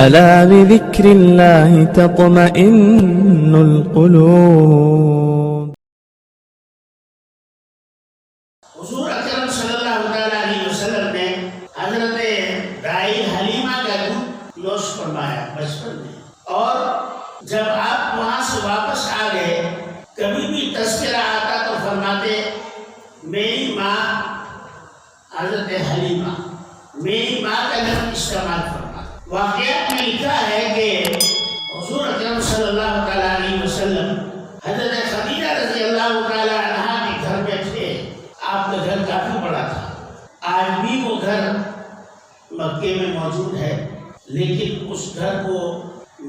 ألا بذكر الله تطمئن القلوب. حضور اکرم صلی اللہ علیہ وسلم نے حضرت دائی حلیمہ کا دودھ نوش فرمایا بچپن میں، اور جب آپ وہاں سے واپس آ گئے کبھی بھی تذکرہ آتا تو فرماتے میری ماں حضرت حلیمہ، میری ماں کا لفظ استعمال فرماتے۔ واقعات میں لکھا ہے کہ حضور اکرم صلی اللہ علیہ وسلم حضرت خدیجہ رضی اللہ تعالی عنہ کے گھر میں تھے۔ آپ کا گھر کافی بڑا تھا، آج بھی وہ گھر مکے میں موجود ہے، لیکن اس گھر کو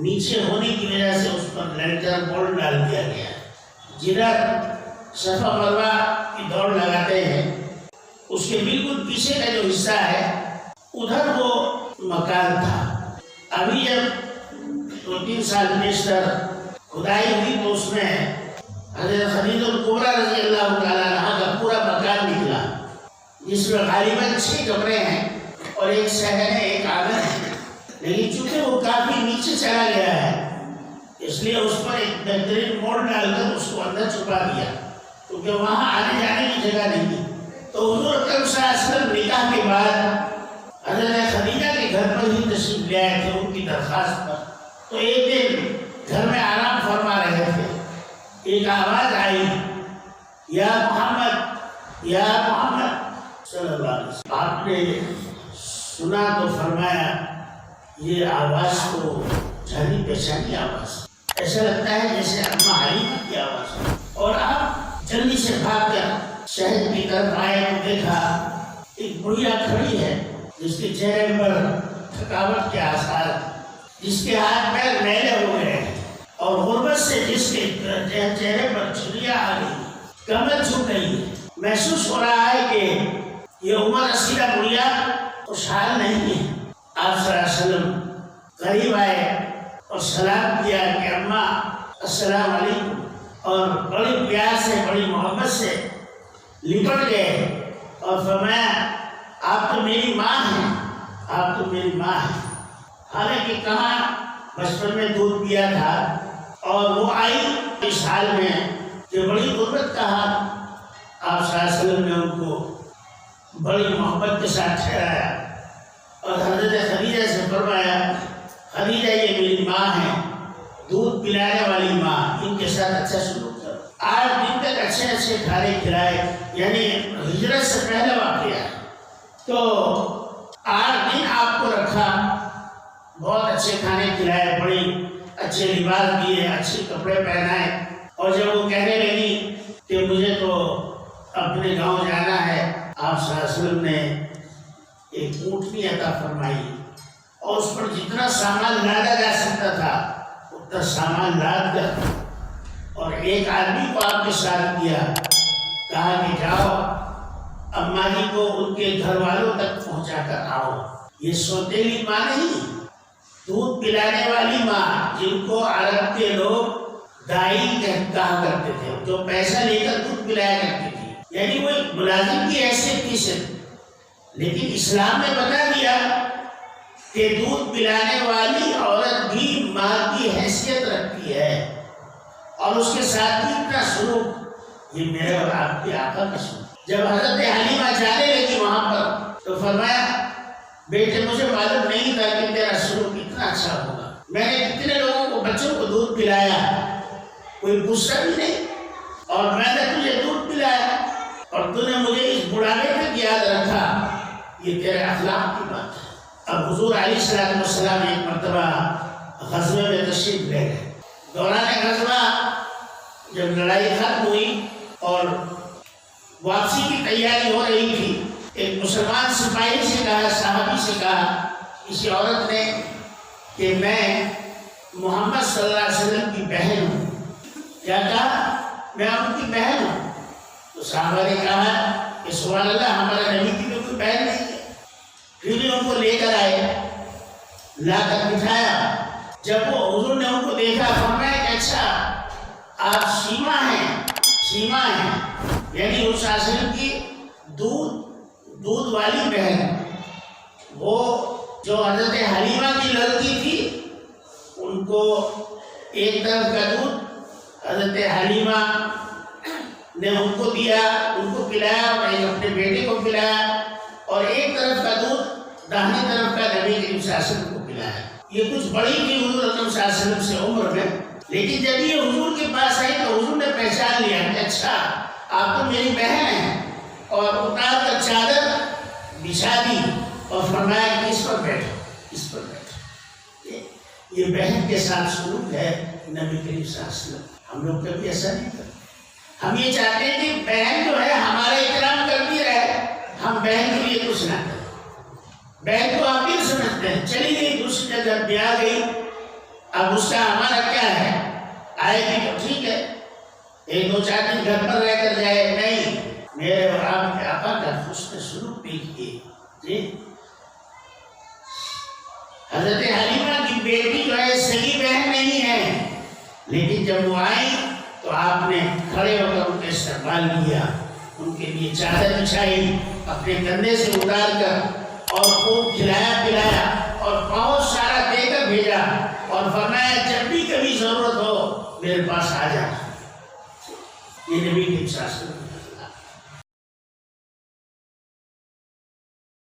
نیچے ہونے کی وجہ سے اس پر لینٹر بورڈ ڈال دیا گیا ہے۔ جدھر صفا مروہ کی دوڑ لگاتے ہیں اس کے بالکل پیچھے کا جو حصہ ہے ادھر وہ مکان تھا۔ ابھی جب 2-3 سال بیشتر کھدائی ہوئی تو اس میں حضرت خدیجہ الکبریٰ رضی اللہ تعالیٰ عنہ کا پورا مکان نکلا، جس میں غالباً 6 کمرے ہیں اور ایک صحن ہے، ایک آنگن ہے، لیکن چونکہ وہ کافی نیچے چلا گیا ہے اس لیے اس پر ایک بہترین موڑ ڈال کر اس کو اندر چھپا دیا، کیونکہ وہاں آنے جانے کی جگہ نہیں تھی۔ تو حضور اکرم صلی اللہ علیہ وسلم نکاح کے بعد حضرت خدیجہ کے گھر پر ہی تشریف لے آئے تھے ان کی درخواست پر۔ تو ایک دن گھر میں آرام فرما رہے تھے، ایک آواز آئی، یا محمد یا محمد صلی اللہ علیہ وسلم۔ آپ نے سنا تو فرمایا یہ آواز تو جانی پہچانی آواز، ایسا لگتا ہے جیسے اماں حلیمہ کی آواز، اور آپ جلدی سے بھاگ کر شہر کی طرف آئے تو دیکھا ایک بڑھیا کھڑی ہے جس کے چہرے پر تھکاوٹ کے آثار، جس کے ہاتھ پیر میلے ہو گئے اور غربت سے جس کے چہرے پر جھریاں آ گئی، کمر جھک گئی۔ محسوس ہو رہا ہے کہ یہ عمر رسیدہ بڑھیا خوشحال نہیں ہے۔ آپ صلی اللہ علیہ وسلم قریب آئے اور سلام کیا کہ اماں السلام علیکم، اور بڑی پیار سے بڑی محبت سے لپٹ گئے اور فرمایا آپ تو میری ماں ہیں، آپ تو میری ماں ہیں۔ حالانکہ کہاں بچپن میں دودھ پیا تھا، اور وہ آئی اس حال میں کہ بڑی غربت کا حال۔ آپ صلی اللہ علیہ وسلم نے ان کو بڑی محبت کے ساتھ ٹھہرایا اور حضرت خدیجہ سے فرمایا خدیجہ یہ میری ماں ہے، دودھ پلانے والی ماں، ان کے ساتھ اچھا سلوک کرو۔ 8 دن تک اچھے کھانے کھلائے، یعنی ہجرت سے پہلے واقعہ۔ تو 8 دن آپ کو رکھا، بہت اچھے کھانے کھلائے، بڑی اچھے لباس دیے، اچھے کپڑے پہنائے، اور جب وہ کہنے لگی کہ مجھے تو اپنے گاؤں جانا ہے، آپ صلی اللہ علیہ وسلم نے ایک اونٹنی عطا فرمائی اور اس پر جتنا سامان لادا جا سکتا تھا اتنا سامان لاد کر اور ایک آدمی کو آپ کے ساتھ کیا، کہا کہ جاؤ اماں جی کو ان کے گھر والوں تک پہنچا کر آؤ۔ یہ سوتیلی ماں نہیں، دودھ پلانے والی ماں، جن کو عرب کے لوگ دائی کہا کرتے تھے، جو پیسہ لے کر دودھ پلایا کرتی تھی، یعنی وہ ایک ملازم کی حیثیت تھی صرف۔ لیکن اسلام نے بتا دیا کہ دودھ پلانے والی عورت بھی ماں کی حیثیت رکھتی ہے، اور اس کے ساتھ بھی اتنا سلوک، یہ میرے اور آپ کے آقا کا سلوک۔ جب حضرت حلیمہ جانے لگی وہاں پر تو فرمایا بیٹے مجھے معلوم نہیں تھا کہ تیرا سلوک اتنا اچھا ہوگا، میں نے کتنے لوگوں کو بچوں کو دودھ پلایا، کوئی غصہ بھی نہیں، اور میں نے تجھے دودھ پلایا اور تو نے مجھے اس بڑھاپے تک یاد رکھا، یہ تیرے اخلاق کی بات ہے۔ اب حضور علیہ السلام ایک مرتبہ غزوے میں تشریف لے گئے۔ دوران غزوہ جب لڑائی ختم ہوئی اور واپسی کی تیاری ہو رہی تھی، ایک مسلمان سپاہی سے کہا، صحابی سے کہا، کسی عورت نے کہ میں محمد صلی اللہ علیہ وسلم کی بہن ہوں۔ کیا کہا؟ میں ان کی بہن ہوں۔ تو صحابہ نے کہا کہ سبحان اللہ، ہمارے نبی کی تو کوئی بہن نہیں ہے۔ پھر بھی ان کو لے کر آئے، لا کر بٹھایا۔ جب وہ حضور نے ان کو دیکھا فرمایا کہ اچھا آپ شیما ہیں، یعنی اس عاشق کی دودھ والی بہن، وہ جو حضرت حلیمہ کی لڑکی تھی ان کو ایک طرف کا دودھ حضرت حلیمہ نے ان کو دیا، ان کو پلایا، اور ایک اپنے بیٹے کو پلایا، اور ایک طرف کا دودھ داہنی طرف کا نبی کریم صلی اللہ علیہ وسلم کو پلایا۔ یہ کچھ بڑی تھی حضور اکرم صلی اللہ علیہ وسلم سے عمر میں، لیکن جب یہ حضور کے پاس آئی تو حضور نے پہچان لیا کہ اچھا آپ تو میری بہن ہیں، اور اتار کر چادر بچھا دی اور فرمایا کہ اس پر بیٹھو، اس پر بیٹھو۔ یہ بہن کے ساتھ سلوک ہے نبی کریم صلی اللہ علیہ وسلم۔ ہم لوگ کبھی ایسا نہیں کرتے۔ ہم یہ چاہتے ہیں کہ بہن جو ہے ہمارا احترام کرتی رہے، ہم بہن کے لیے کچھ نہ کریں۔ بہن کو آپ یہ سمجھتے ہیں، چلی گئی دوسری جگہ پہ آ گئی، اب اس کا ہمارا کیا ہے، آئے گی تو ٹھیک ہے، ایک دو چار دن گھر پر رہ کر جائے، نہیں، میرے اور آپ کے آقا کا حسن سلوک بھی کیے۔ جی حضرت حلیمہ کی بیٹی جو ہے سگی بہن نہیں ہے، لیکن جب وہ آئی تو آپ نے کھڑے ہو کر ان کا استقبال کیا، ان کے لیے چادر بچھائی، اپنے کندھے سے اتار کر اور خوب کھلایا پلایا اور بہت سارا دے کر بھیجا، اور فرمایا جب بھی کبھی ضرورت ہو میرے پاس آ جانا۔ یہ نبی کی شاستر